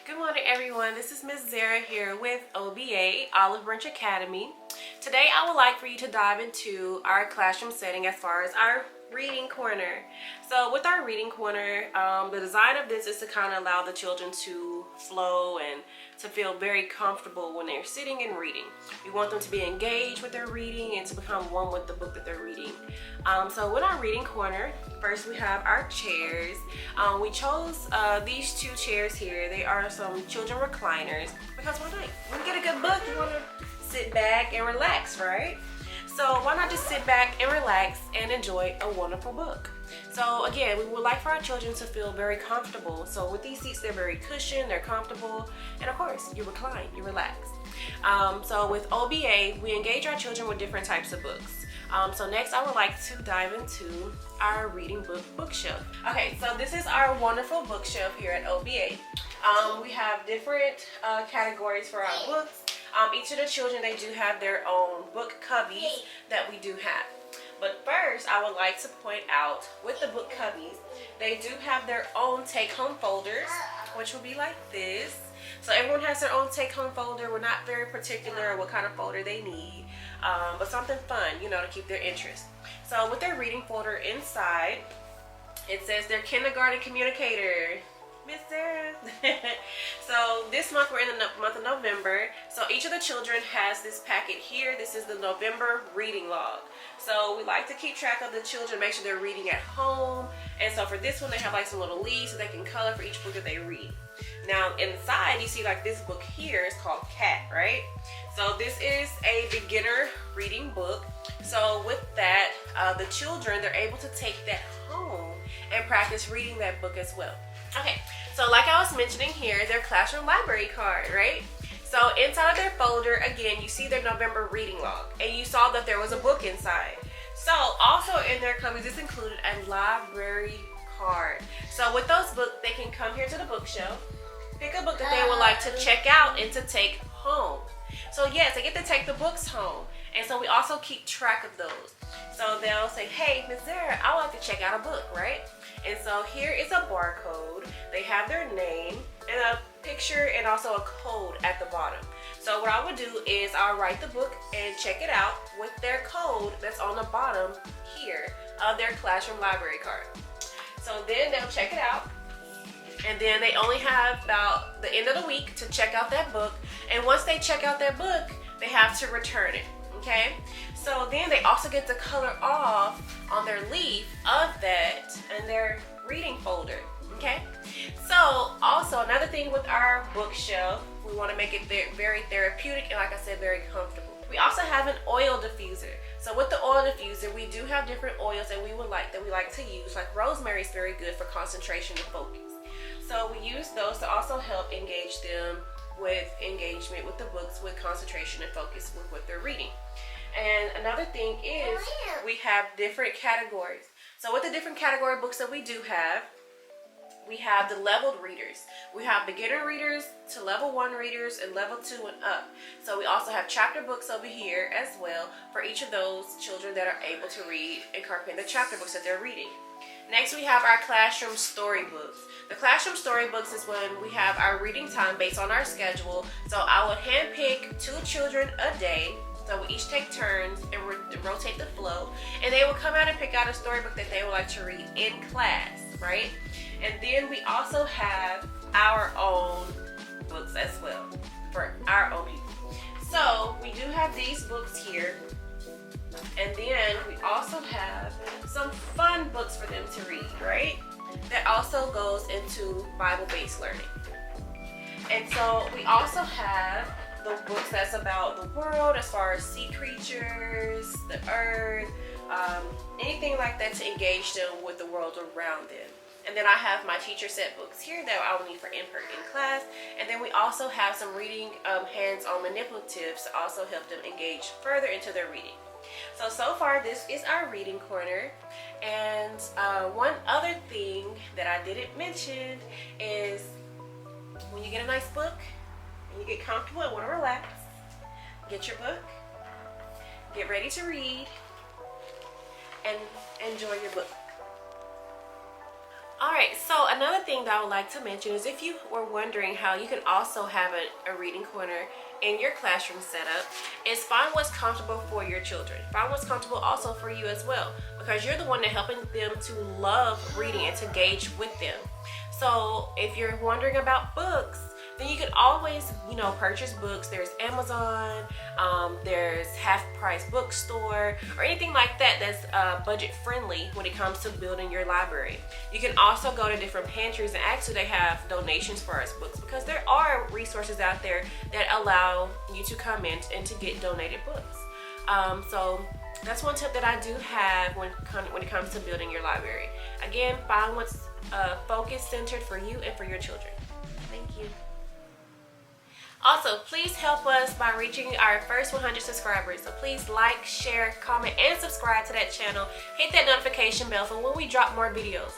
Good morning, everyone. This is Miss Zara here with OBA, Olive Branch Academy. Today I would like for you to dive into our classroom setting as far as our reading corner. So with our reading corner, the design of this is to kind of allow the children to flow and to feel very comfortable when they're sitting and reading. We want them to be engaged with their reading and to become one with the book that they're reading. So with our reading corner, first we have our chairs. We chose these two chairs here. They are some children recliners because one night when you get a good book, you want to sit back and relax, right? So why not just sit back and relax and enjoy a wonderful book? So again, we would like for our children to feel very comfortable. So with these seats, they're very cushioned, they're comfortable, and of course, you recline, you relax. So with OBA, we engage our children with different types of books. So next, I would like to dive into our reading bookshelf. Okay, so this is our wonderful bookshelf here at OBA. We have different categories for our books. Each of the children, they do have their own book cubbies that we do have. But first, I would like to point out with the book cubbies, they do have their own take-home folders, which will be like this. So everyone has their own take-home folder. We're not very particular what kind of folder they need, but something fun, you know, to keep their interest. So with their reading folder inside, it says their kindergarten communicator. Miss Sarah. So this month we're in the month of November. So each of the children has this packet here. This is the November reading log. So we like to keep track of the children, make sure they're reading at home. And so for this one, they have like some little leaves so they can color for each book that they read. Now inside, you see like this book here is called Cat, right? So this is a beginner reading book. So with that, the children, they're able to take that home and practice reading that book as well. Okay, so like I was mentioning here, their classroom library card, right? So inside of their folder, again, you see their November reading log, and you saw that there was a book inside. So also in their cubbies, this included a library card. So with those books, they can come here to the bookshelf, pick a book that they would like to check out and to take home. So yes, they get to take the books home. And so we also keep track of those. So they'll say, hey, Ms. Zara, I would like to check out a book, right? And so here is a barcode. They have their name and a picture and also a code at the bottom. So what I would do is I'll write the book and check it out with their code that's on the bottom here of their classroom library card. So then they'll check it out. And then they only have about the end of the week to check out that book. And once they check out that book, they have to return it. Okay, so then they also get to color off on their leaf of that and their reading folder. Okay, so also another thing with our bookshelf, we want to make it very therapeutic and, like I said, very comfortable. We also have an oil diffuser. So with the oil diffuser, we do have different oils that we like to use. Like rosemary is very good for concentration and focus. So we use those to also help engage them with engagement with the books, with concentration and focus with what they're reading. And another thing is we have different categories. So with the different category books that we do have, we have the leveled readers. We have beginner readers to level 1 readers and level 2 and up. So we also have chapter books over here as well for each of those children that are able to read and comprehend the chapter books that they're reading. Next, we have our classroom storybooks. The classroom storybooks is when we have our reading time based on our schedule. So I would handpick 2 children a day. So we each take turns and rotate the flow. And they will come out and pick out a storybook that they would like to read in class, right? And then we also have our own books as well for our own people. So we do have these books here. And then we also have some fun books for them to read, right? That also goes into Bible-based learning. And so we also have the books that's about the world as far as sea creatures, the earth, anything like that to engage them with the world around them. And then I have my teacher set books here that I will need for input in class. And then we also have some reading hands-on manipulatives to also help them engage further into their reading. So far this is our reading corner. And one other thing that I didn't mention is when you get a nice book and you get comfortable and want to relax, get your book, get ready to read, and enjoy your book. Alright, so another thing that I would like to mention is if you were wondering how you can also have a reading corner in your classroom setup, is find what's comfortable for your children. Find what's comfortable also for you as well, because you're the one that helping them to love reading and to engage with them. So if you're wondering about books, then you can always, purchase books. There's Amazon, there's Half Price Bookstore, or anything like that that's budget friendly when it comes to building your library. You can also go to different pantries, and actually they have donations for us books, because there are resources out there that allow you to come in and to get donated books. So that's one tip that I do have when it comes to building your library. Again, find what's focus centered for you and for your children. Thank you. Also, please help us by reaching our first 100 subscribers. So please like, share, comment, and subscribe to that channel. Hit that notification bell for when we drop more videos.